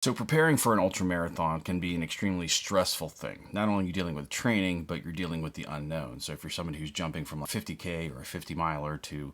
So preparing for an ultra marathon can be an extremely stressful thing. Not only are you dealing with training, but you're dealing with the unknown. So if you're somebody who's jumping from a 50K or a 50 miler to,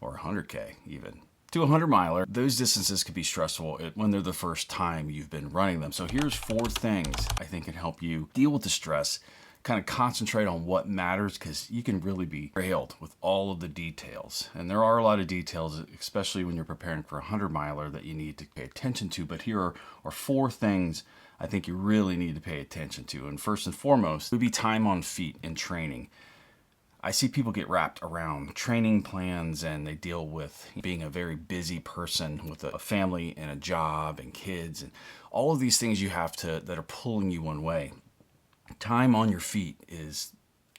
or 100K even, to a 100 miler, those distances can be stressful when they're the first time you've been running them. So here's 4 things I think can help you deal with the stress, kind of concentrate on what matters, because you can really be railed with all of the details. And there are a lot of details, especially when you're preparing for a 100 miler, that you need to pay attention to. But here are 4 things I think you really need to pay attention to. And first and foremost would be time on feet in training. I see people get wrapped around training plans, and they deal with being a very busy person with a family and a job and kids and all of these things you have to that are pulling you one way. Time on your feet is,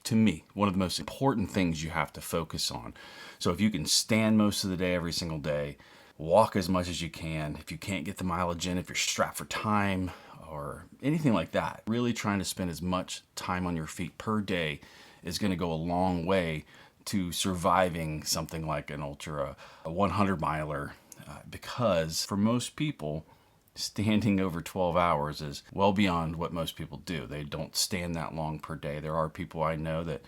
to me, one of the most important things you have to focus on. So if you can stand most of the day, every single day, walk as much as you can. If you can't get the mileage in, if you're strapped for time or anything like that, really trying to spend as much time on your feet per day is going to go a long way to surviving something like an ultra, a 100 miler, because for most people, standing over 12 hours is well beyond what most people do. They don't stand that long per day. There are people I know that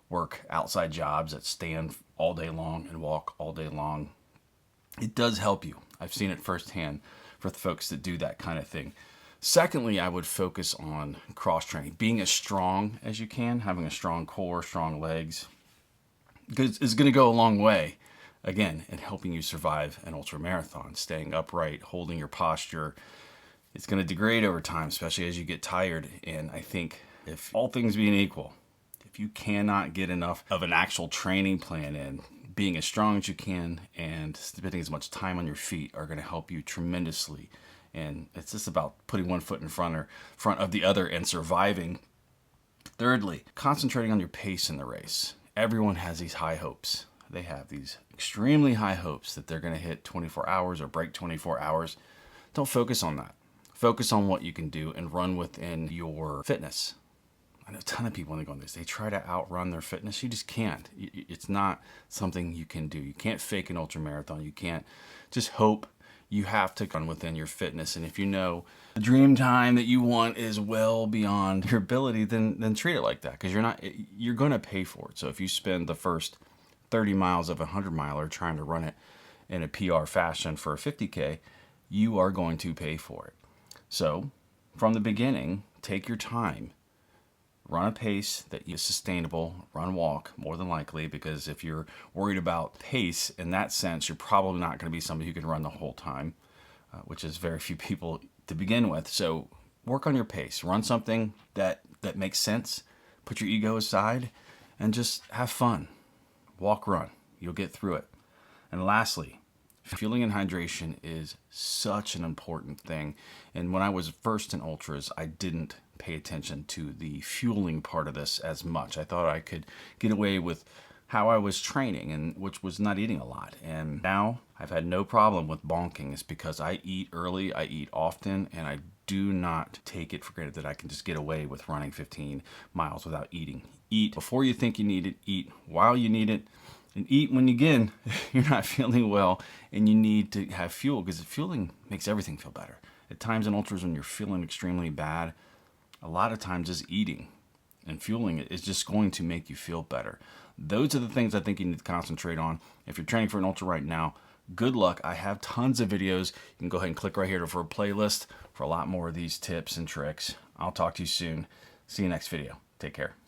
work outside jobs that stand all day long and walk all day long. It does help you. I've seen it firsthand for the folks that do that kind of thing. Secondly, I would focus on cross training, being as strong as you can, having a strong core, strong legs, because it's going to go a long way, again, in helping you survive an ultra marathon. Staying upright, holding your posture, it's going to degrade over time, especially as you get tired. And I think if all things being equal, if you cannot get enough of an actual training plan in, being as strong as you can and spending as much time on your feet are going to help you tremendously. And it's just about putting one foot in front of the other and surviving. Thirdly, concentrating on your pace in the race. Everyone has these high hopes. They have these extremely high hopes that they're going to hit 24 hours or break 24 hours. Don't focus on that. Focus on what you can do and run within your fitness. I know a ton of people when they go on this, they try to outrun their fitness. You just can't. It's not something you can do. You can't fake an ultra marathon. You can't just hope. You have to run within your fitness. And if you know the dream time that you want is well beyond your ability, then treat it like that, because you're going to pay for it. So if you spend the first 30 miles of a 100 miler trying to run it in a PR fashion for a 50K, you are going to pay for it. So from the beginning, take your time. Run a pace that is sustainable. Run, walk, more than likely, because if you're worried about pace in that sense, you're probably not going to be somebody who can run the whole time, which is very few people to begin with. So work on your pace. Run something that makes sense. Put your ego aside and just have fun. Walk, run. You'll get through it. And lastly, fueling and hydration is such an important thing. And when I was first in ultras, I didn't pay attention to the fueling part of this as much. I thought I could get away with how I was training, and which was not eating a lot. And now I've had no problem with bonking. It's because I eat early, I eat often, and I do not take it for granted that I can just get away with running 15 miles without eating. Eat before you think you need it, eat while you need it, and eat when, again, you're not feeling well and you need to have fuel, because fueling makes everything feel better. At times in ultras when you're feeling extremely bad, a lot of times just eating and fueling it is just going to make you feel better. Those are the things I think you need to concentrate on. If you're training for an ultra right now, good luck. I have tons of videos. You can go ahead and click right here for a playlist for a lot more of these tips and tricks. I'll talk to you soon. See you next video. Take care.